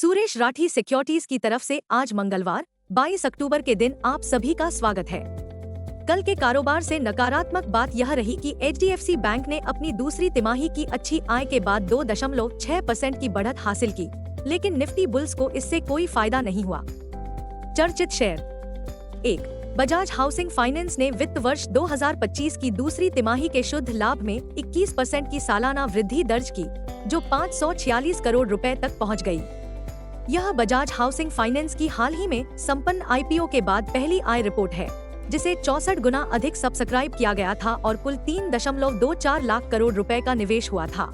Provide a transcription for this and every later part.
Suresh Rathi securities की तरफ से आज मंगलवार 22 अक्टूबर के दिन आप सभी का स्वागत है। कल के कारोबार से नकारात्मक बात यह रही कि एचडीएफसी बैंक ने अपनी दूसरी तिमाही की अच्छी आय के बाद 2.6% की बढ़त हासिल की, लेकिन निफ्टी बुल्स को इससे कोई फायदा नहीं हुआ। चर्चित शेयर 1. बजाज हाउसिंग फाइनेंस ने वित्त वर्ष 2025 की दूसरी तिमाही के शुद्ध लाभ में 21% की सालाना वृद्धि दर्ज की, जो 546 करोड़ रुपए तक पहुंच गई। यह बजाज हाउसिंग फाइनेंस की हाल ही में संपन्न आईपीओ के बाद पहली आय रिपोर्ट है, जिसे 64 गुना अधिक सब्सक्राइब किया गया था और कुल 3.24 लाख करोड़ रुपए का निवेश हुआ था।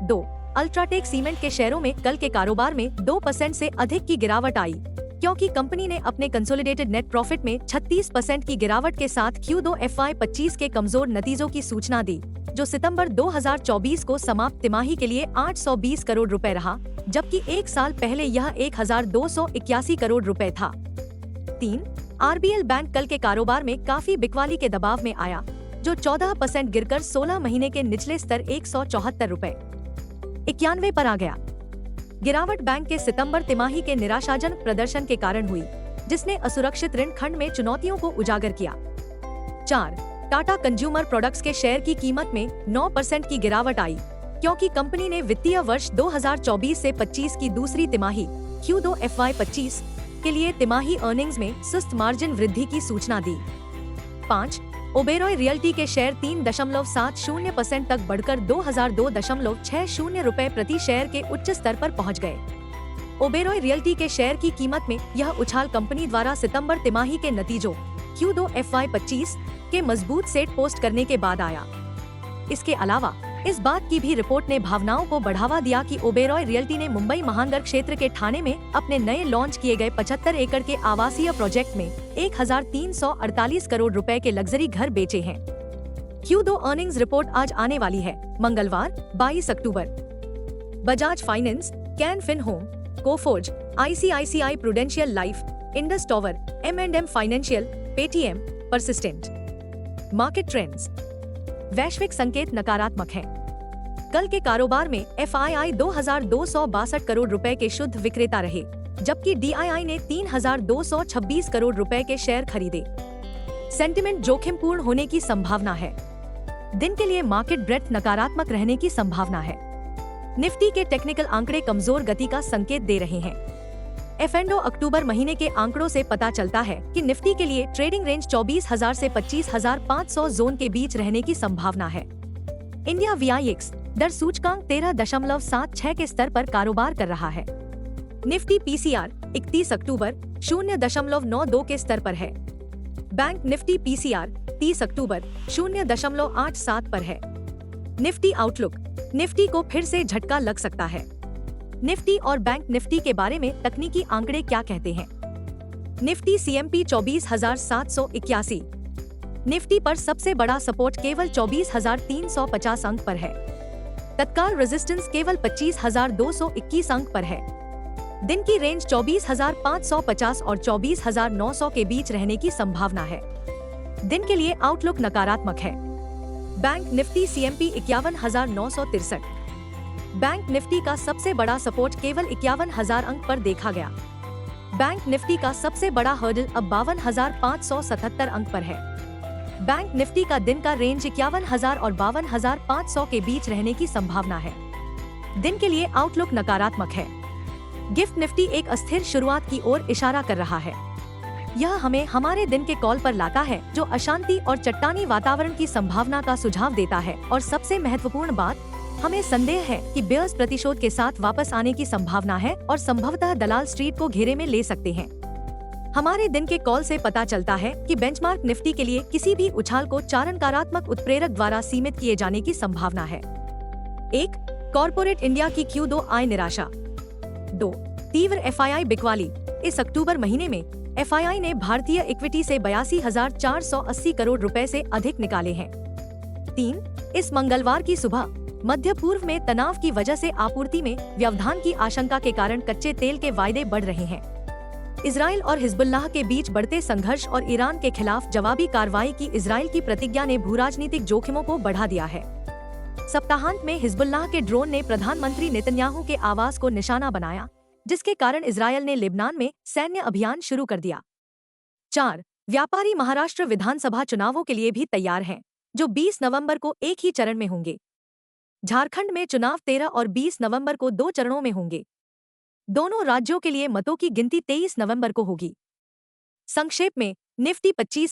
2. अल्ट्राटेक सीमेंट के शेयरों में कल के कारोबार में 2% से अधिक की गिरावट आई, क्योंकि कंपनी ने अपने कंसोलिडेटेड नेट प्रॉफिट में 36% की गिरावट के साथ Q2 FY25 के कमजोर नतीजों की सूचना दी, जो सितंबर 2024 को समाप्त तिमाही के लिए 820 करोड़ रुपए रहा, जबकि एक साल पहले यह 1281 करोड़ रुपए था। 3. आरबीएल बैंक कल के कारोबार में काफी बिकवाली के दबाव में आया, जो 14% गिरकर 16 महीने के निचले स्तर 174 रुपए 91 पर आ गया। गिरावट बैंक के सितंबर तिमाही के निराशाजनक प्रदर्शन के कारण हुई, जिसने असुरक्षित ऋण खंड में चुनौतियों को उजागर किया। 4. टाटा कंज्यूमर प्रोडक्ट्स के शेयर की कीमत में 9% की गिरावट आई, क्योंकि कंपनी ने वित्तीय वर्ष 2024 से 25 की दूसरी तिमाही Q2 FY25 के लिए तिमाही अर्निंग्स में सुस्त मार्जिन वृद्धि की सूचना दी। 5. ओबेरॉय रियल्टी के शेयर 3.70% तक बढ़कर 2002.60 रुपए प्रति शेयर के उच्च स्तर पर पहुंच गए। ओबेरॉय रियल्टी के शेयर की कीमत में यह उछाल कंपनी द्वारा सितंबर तिमाही के नतीजों Q2 FY25 के मजबूत सेट पोस्ट करने के बाद आया। इसके अलावा इस बात की भी रिपोर्ट ने भावनाओं को बढ़ावा दिया कि ओबेरॉय रियल्टी ने मुंबई महानगर क्षेत्र के ठाणे में अपने नए लॉन्च किए गए 75 एकड़ के आवासीय प्रोजेक्ट में 1348 करोड़ रुपए के लग्जरी घर बेचे हैं। Q2 अर्निंग्स रिपोर्ट आज आने वाली है, मंगलवार 22 अक्टूबर। Bajaj finance, can fin home, Coforge, ICICI prudential life, Indus tower, M&M financial, Paytm, Persistent. Market trends. वैश्विक संकेत नकारात्मक हैं। कल के कारोबार में FII 2262 करोड़ रुपए के शुद्ध विक्रेता रहे, जबकि DII ने 3226 करोड़ रुपए के शेयर खरीदे। सेंटिमेंट जोखिमपूर्ण होने की संभावना है। दिन के लिए मार्केट ब्रेथ नकारात्मक रहने की संभावना है। निफ्टी के टेक्निकल आंकड़े कमजोर गति का संकेत दे रहे हैं। F&O अक्टूबर महीने के आंकड़ों से पता चलता है कि निफ्टी के लिए ट्रेडिंग रेंज 24,000 से 25,500 जोन के बीच रहने की संभावना है। इंडिया VIX दर सूचकांक 13.76 के स्तर पर कारोबार कर रहा है। निफ्टी PCR 31 अक्टूबर 0.92 के स्तर पर है। बैंक निफ्टी PCR 30 अक्टूबर 0.87 पर है। Nifty outlook. निफ्टी को फिर से झटका लग सकता है। निफ्टी और बैंक निफ्टी के बारे में तकनीकी आंकड़े क्या कहते हैं? Nifty CMP 24,781। निफ्टी पर सबसे बड़ा सपोर्ट केवल 24,350 अंक पर है। तत्काल रेजिस्टेंस केवल 25,221 अंक पर है। दिन की रेंज 24,550 और 24,900 के बीच रहने की संभावना है। दिन के लिए आउटलुक नकारात्मक है। Bank Nifty CMP 51,963। Bank Nifty का सबसे बड़ा सपोर्ट केवल 51,000 अंक पर देखा गया। बैंक निफ्टी का सबसे बड़ा हर्डल अब 52,577 अंक पर है। बैंक निफ्टी का दिन का रेंज 51,000 और 52,500 के बीच रहने की संभावना है। दिन के लिए आउटलुक नकारात्मक है। गिफ्ट निफ्टी एक अस्थिर शुरुआत की ओर इशारा कर रहा है। यह हमें हमारे दिन के कॉल पर लाता है, जो अशांति और चट्टानी वातावरण की संभावना का सुझाव देता है, और सबसे महत्वपूर्ण बात, हमें संदेह है कि बेयर्स प्रतिशोध के साथ वापस आने की संभावना है और संभवतः दलाल स्ट्रीट को घेरे में ले सकते हैं। हमारे दिन के कॉल से पता चलता है कि बेंचमार्क निफ्टी के लिए किसी भी उछाल को 4 नकारात्मक उत्प्रेरक द्वारा सीमित किए जाने की संभावना है। 1. कॉर्पोरेट इंडिया की Q2 आय निराशा। 2. तीव्र FII बिकवाली। इस अक्टूबर महीने में FII ने भारतीय इक्विटी से 82,480 करोड़ रुपए से अधिक निकाले हैं। 3. इस मंगलवार की सुबह मध्य पूर्व में तनाव की वजह से आपूर्ति में व्यवधान की आशंका के कारण कच्चे तेल के वायदे बढ़ रहे हैं। इजराइल और हिजबुल्लाह के बीच बढ़ते संघर्ष और ईरान के खिलाफ जवाबी कार्रवाई की इजराइल की प्रतिज्ञा ने भूराजनीतिक जोखिमों को बढ़ा दिया है। सप्ताहांत में हिजबुल्लाह के ड्रोन ने प्रधानमंत्री नेतन्याहू के आवास को निशाना बनाया, जिसके कारण इजरायल ने लेबनान में सैन्य अभियान शुरू कर दिया। 4. व्यापारी महाराष्ट्र विधानसभा चुनावों के लिए भी तैयार हैं, जो 20 नवंबर को एक ही चरण में होंगे। झारखंड में चुनाव 13 और 20 नवंबर को 2 चरणों में होंगे। दोनों राज्यों के लिए मतों की गिनती 23 नवंबर को होगी। संक्षेप में, निफ्टी 25